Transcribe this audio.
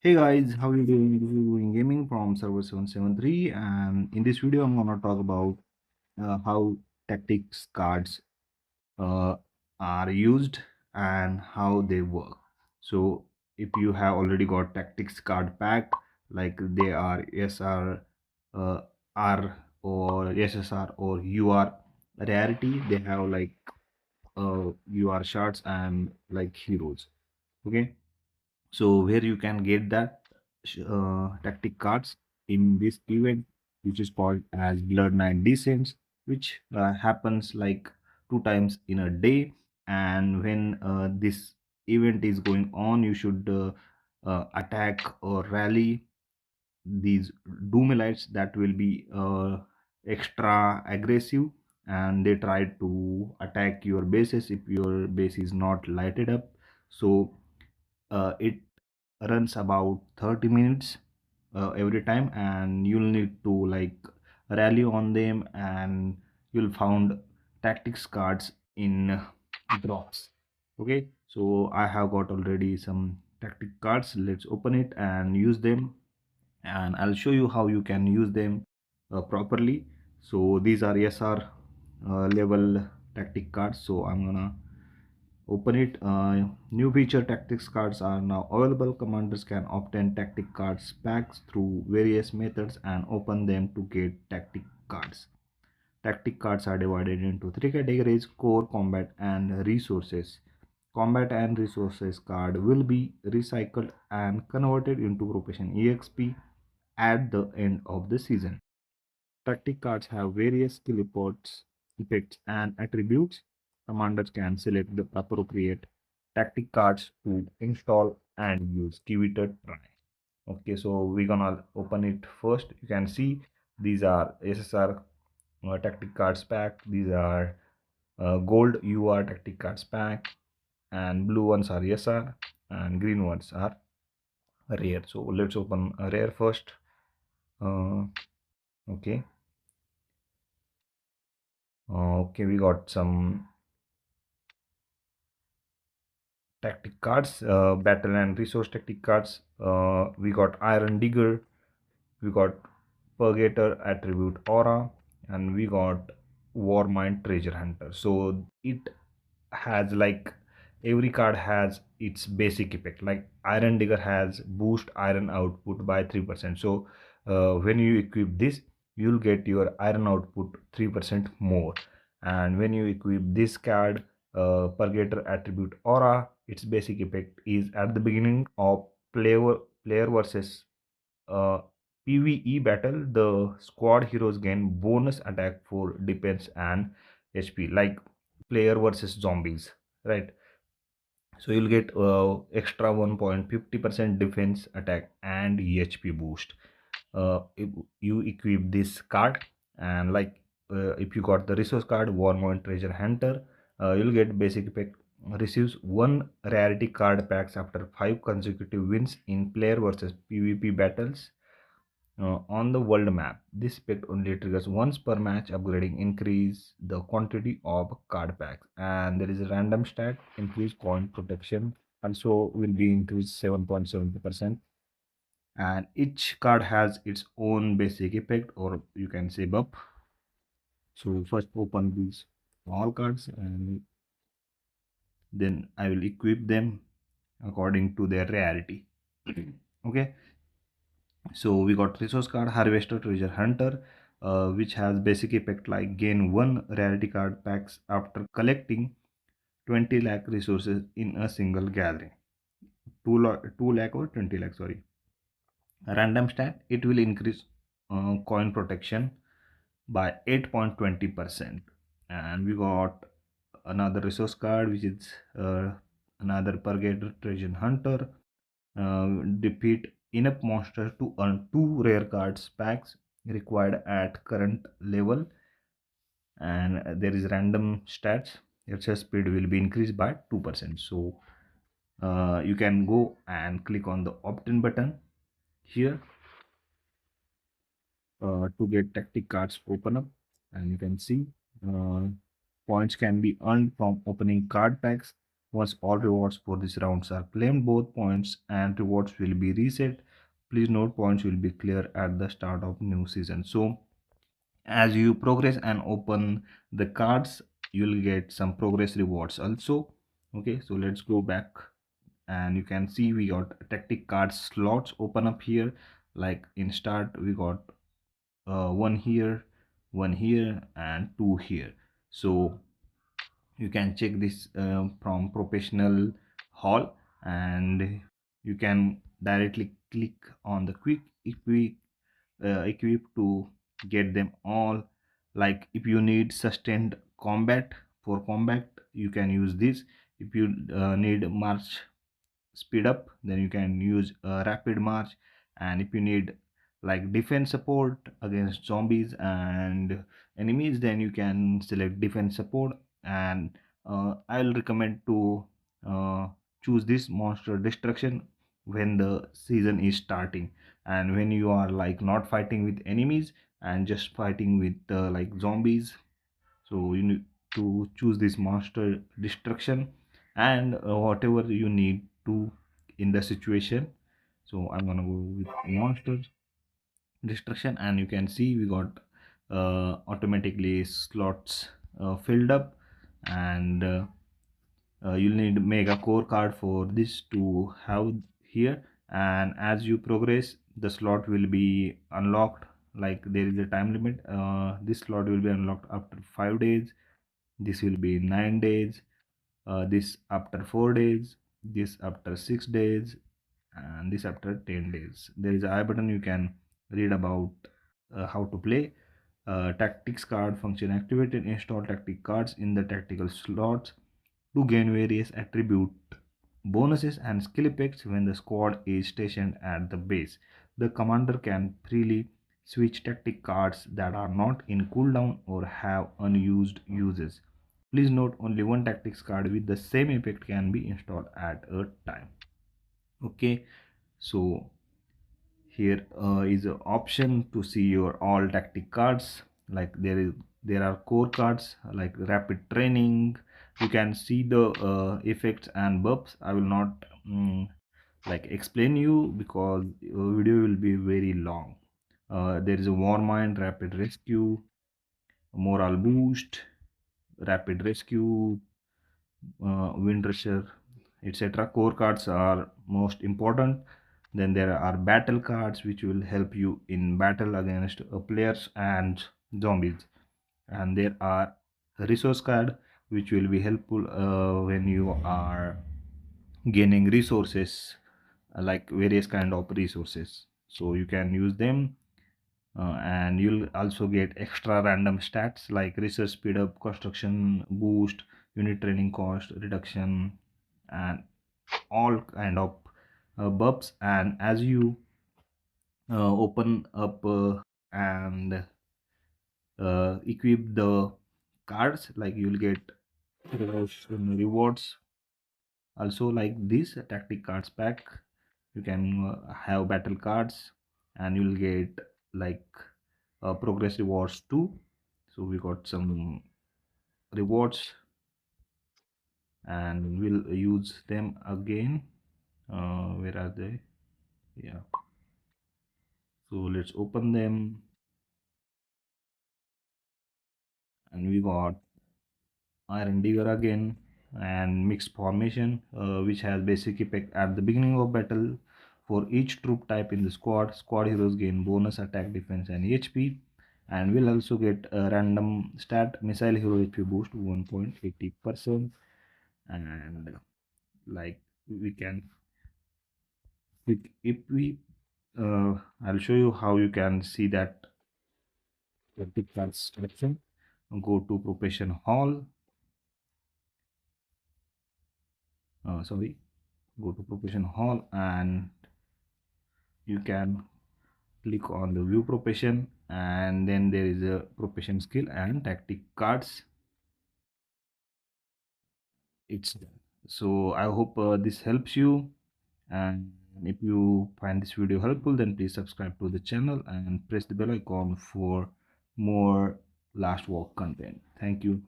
Hey guys, how you doing? This is doing gaming from server 773, and in this video I'm gonna talk about how tactics cards uh, are used and how they work. So if you have already got tactics card pack, like they are SR, uh, R or SSR or UR rarity, they have like UR shards and like heroes. Okay, so where you can get that tactic cards in this event, which is called as Blood Knight Descents, which happens like 2 times in a day. And when this event is going on, you should attack or rally these doomelites that will be extra aggressive, and they try to attack your bases if your base is not lighted up. So it runs about 30 minutes every time, and you'll need to like rally on them, and you'll found tactics cards in drops. Okay, so I have got already some tactic cards. Let's open it and use them, and I'll show you how you can use them properly. So these are SR level tactic cards, so I'm gonna open it. New feature tactics cards are now available. Commanders can obtain tactic cards packs through various methods and open them to get tactic cards. Tactic cards are divided into three categories: core, combat, and resources. Combat and resources card will be recycled and converted into profession EXP at the end of the season. Tactic cards have various skill effects, and attributes. Commanders can select the appropriate tactic cards to install and use. Give it a try. Okay, so we're gonna open it first. You can see these are SSR tactic cards pack. These are gold UR tactic cards pack, and blue ones are SR, and green ones are rare. So let's open a rare first. Okay. Okay, we got some tactic cards, battle and resource tactic cards. We got Iron Digger, we got Purgator attribute aura, and we got Warmind treasure hunter. So it has like every card has its basic effect. Like Iron Digger has boost iron output by 3%. So when you equip this, you'll get your iron output 3% more. And when you equip this card, Purgator attribute aura, its basic effect is at the beginning of player versus uh, PvE battle, the squad heroes gain bonus attack for defense and HP, like player versus zombies, right? So you'll get extra 1.50% defense attack and HP boost. If you equip this card, and like if you got the resource card Warmoint treasure hunter, you'll get basic effect. Receives one rarity card packs after 5 consecutive wins in player versus PvP battles on the world map. This effect only triggers once per match. Upgrading increase the quantity of card packs, and there is a random stat increase coin protection also will be increased 7.70%. And each card has its own basic effect, or you can say buff. So first open these all cards, and then I will equip them according to their rarity. Okay, so we got resource card harvester treasure hunter, which has basic effect like gain one rarity card packs after collecting 20 lakh resources in a single gathering. 2 lakh or 20 lakh, sorry. Random stat, it will increase coin protection by 8.20%. And we got another resource card, which is another purgator treasure hunter. Defeat enough monsters to earn 2 rare cards packs required at current level. And there is random stats. Your speed will be increased by 2%. So you can go and click on the opt-in button here to get tactic cards open up, and you can see uh, points can be earned from opening card packs Once all rewards for this rounds are claimed, both points and rewards will be reset. Please note points will be clear at the start of new season. So as you progress and open the cards, you'll get some progress rewards also. Okay, so let's go back, and you can see we got tactic card slots open up here. Like in start we got one here, one here, and two here. So you can check this from professional hall, and you can directly click on the quick equip to get them all. Like if you need sustained combat, for combat you can use this. If you need march speed up, then you can use rapid march. And if you need like defense support against zombies and enemies, then you can select defense support. And I'll recommend to uh, choose this monster destruction when the season is starting, and when you are like not fighting with enemies and just fighting with like zombies. So you need to choose this monster destruction, and whatever you need to in the situation. So I'm gonna go with monster destruction, and you can see we got automatically slots filled up. And you'll need mega core card for this to have here. And as you progress, the slot will be unlocked. Like there is a time limit. This slot will be unlocked after 5 days, this will be 9 days, this after 4 days, this after 6 days, and this after 10 days. There is a I button, you can read about how to play. Tactics card function activated. Install tactic cards in the tactical slots to gain various attribute bonuses and skill effects when the squad is stationed at the base. The commander can freely switch tactic cards that are not in cooldown or have unused uses. Please note only one tactics card with the same effect can be installed at a time. Okay, so here is an option to see your all tactic cards. Like there are core cards like rapid training. You can see the effects and buffs. I will not like explain you because video will be very long. There is a war mind, rapid rescue, morale boost, rapid rescue, wind rusher, etc. Core cards are most important. Then there are battle cards which will help you in battle against players and zombies. And there are resource card which will be helpful when you are gaining resources, like various kind of resources, so you can use them. And you'll also get extra random stats like research speed up, construction boost, unit training cost reduction, and all kind of buffs. And as you open up and equip the cards, like you'll get rewards also. Like this tactic cards pack, you can have battle cards, and you'll get like progress rewards too. So we got some rewards, and we'll use them again. Where are they? Yeah, so let's open them. And we got iron digger again, and mixed formation, which has basic effect at the beginning of battle. For each troop type in the squad heroes gain bonus attack, defense, and HP. And we'll also get a random stat missile hero HP boost 1.80%. And like we can if we I'll show you how you can see that tactic cards selection. Go to profession hall. Sorry, go to profession hall, and you can click on the view profession, and then there is a profession skill and tactic cards. It's done. So I hope this helps you. And if you find this video helpful, then please subscribe to the channel and press the bell icon for more last walk content. Thank you.